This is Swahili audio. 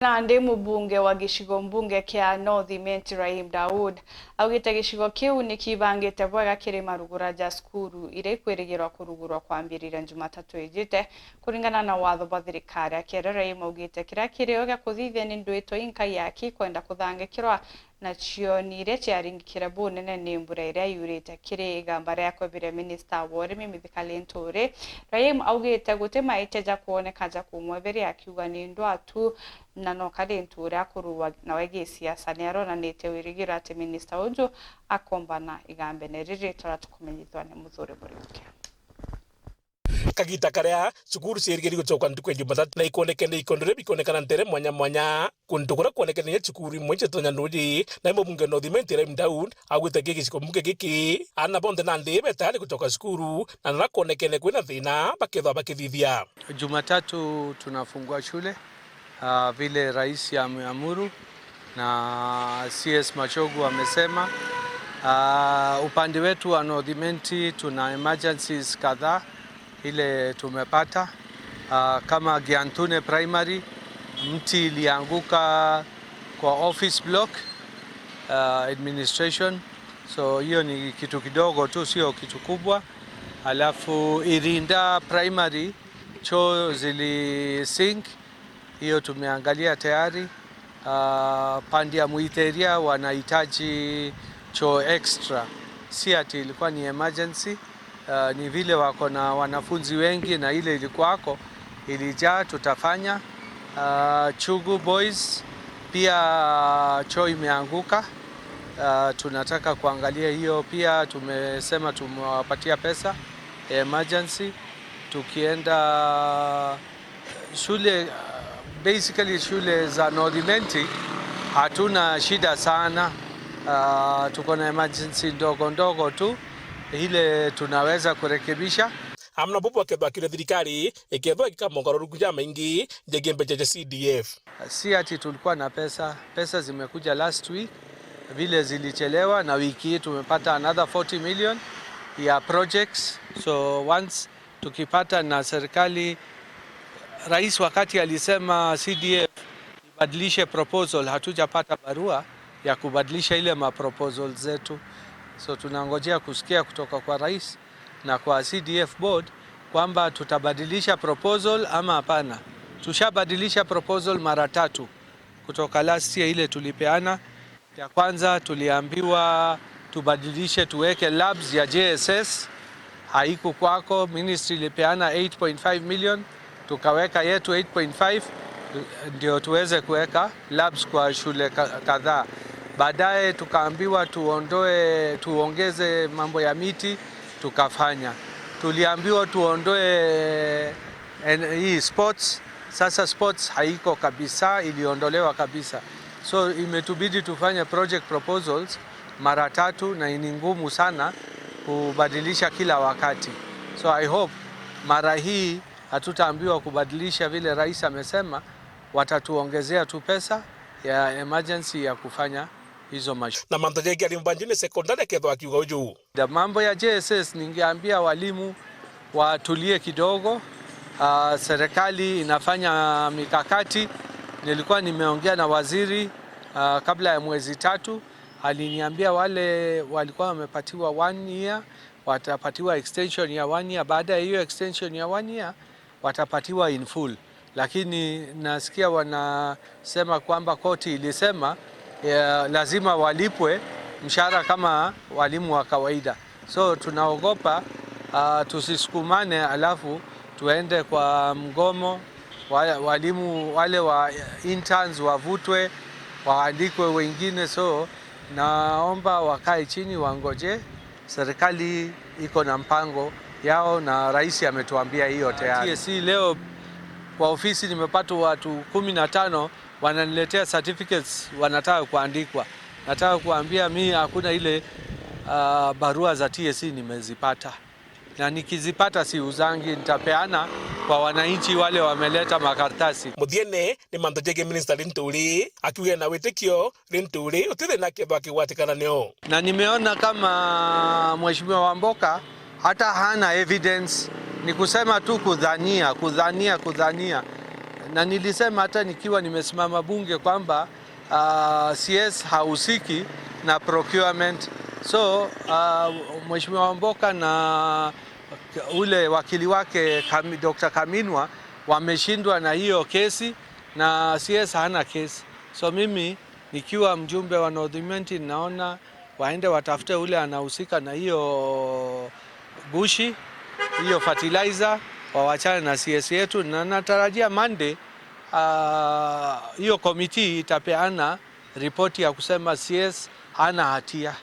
Nandi mubunge wa gicigo mbunge kia North Imenti Rahim Daud augite gicigo kiu nikibangite bwega kirima rugura ja skuru ire kwirigirwa kurugurwa kwambirira Jumatatu ijite kuringana na watho wa thirikari. Akiera Rahim augite kira kirio gia kuthithia ni ndwito inka yaki kwenda kuthangikirwa na cionire ciaringikira bunene ni mbura iria yurite kiri igamba ria kwebire minista wa urimi Mithika Linturi. Rahim augite guti maiteja kuoneka ja kumweberi akiuga ni ndwatu na no Linturi akuruwa na wegi siasa ni aronanite wirigira ati minista uju akombana igambe neriri turatukumenyithwa ni muthuri Muriuki kagita karia cukuru cirigiri gucoka ntuku Jumatatu na ikonekene ikondore bikonekana ntere mwanya mwanya kuntu kuria kuonekene cukuru imwe citonya nduji na mbunge North Imenti Rahim Daud agwite gigiciko mbunge giki ana bonde na ndibe tayari kutoka cukuru na na kuonekene kwina thina bakithwa bakithithia. Jumatatu tunafungua shule vile rais ameamuru na CS Machogu amesema. Upande wetu wa North Imenti tuna emergencies kadhaa ile tumepata kama Giantune Primary, mti ilianguka kwa office block administration, so hiyo ni kitu kidogo tu, sio kitu kubwa. Alafu Irinda Primary choo zili sink, hiyo tumeangalia tayari. Pande ya Muiteria wanahitaji choo extra, si ati ilikuwa ni emergency. Ni vile wako na wanafunzi wengi na ile ilikuwako ilijaa, tutafanya. Chugu Boys pia choo imeanguka, tunataka kuangalia hiyo pia, tumesema tumewapatia pesa emergency. Tukienda shule, basically shule za North Imenti hatuna shida sana, tuko na emergency ndogo ndogo tu ile tunaweza kurekebisha. Amna bubu akethwa kire thirikari ikethwa ikamongoruku ja maingi jegembe cha CDF. Si ati tulikuwa na pesa zimekuja last week, vile zilichelewa na wiki hii tumepata another 40 million ya projects. So once tukipata na serikali, rais wakati alisema CDF ibadilishe proposal, hatujapata barua ya kubadilisha ile proposal zetu. So tunangojea kusikia kutoka kwa rais na kwa CDF board kwamba tutabadilisha proposal ama hapana. Tushabadilisha proposal mara 3 kutoka last year ile tulipeana. Ya kwanza tuliambiwa tubadilishe tuweke labs ya JSS, haiku kwako, ministry ilipeana 8.5 million, tukaweka yetu 8.5 ndio tuweze kuweka labs kwa shule kadhaa. Baadaye tukaambiwa tuongeze mambo ya miti, tukafanya. Tuliambiwa tuondoe hii sports, sasa sports haiko kabisa, iliondolewa kabisa. So imetubidi tufanye project proposals mara 3 na ni ngumu sana kubadilisha kila wakati. So I hope mara hii hatutaambiwa kubadilisha vile rais amesema, watatuongezea tu pesa ya emergency ya kufanya hizo mashu. Na mantoje alimbanjine sekondari kethwa akiuga uju. Mambo ya JSS ningeambia walimu watulie kidogo. Serikali inafanya mikakati. Nilikuwa nimeongea na waziri kabla ya mwezi 3, aliniambia wale walikuwa wamepatiwa 1 year watapatiwa extension ya 1 year. Baada ya hiyo extension ya 1 year watapatiwa in full. Lakini nasikia wanasema kwamba koti ilisema lazima walipwe mshahara kama walimu wa kawaida. So tunaogopa tusisukumane alafu tuende kwa mgomo, walimu wale wa interns wavutwe waandikwe wengine. So naomba wakae chini wangoje, serikali iko na mpango yao na rais ametuambia hiyo tayari. TSC leo kwa ofisi nimepata watu 15 wananiletea certificates, wanataka kuandikwa. Nataka kuambia mimi hakuna ile barua za TSC nimezipata, na nikizipata si uzangi, nitapeana kwa wananchi wale wameleta makaratasi. Muthiene ni mantojege Minister Linturi akiuga na witikio Linturi utithe na kethwa kiwatikana nio, na nimeona kama Mheshimiwa Wamboka hata hana evidence, ni kusema tu kudhania. na nilisema hata nikiwa nimesimama bunge kwamba CS hahusiki na procurement. So Mheshimiwa Wamboka na ule wakili wake Dr. Kaminwa wameshindwa na hiyo kesi na CS hana kesi. So mimi nikiwa mjumbe wa North Imenti naona waende watafute ule anahusika na hiyo gushi, hiyo fertilizer, wawachane na CS yetu, na natarajia Monday hiyo committee itapeana ripoti ya kusema CS hana hatia.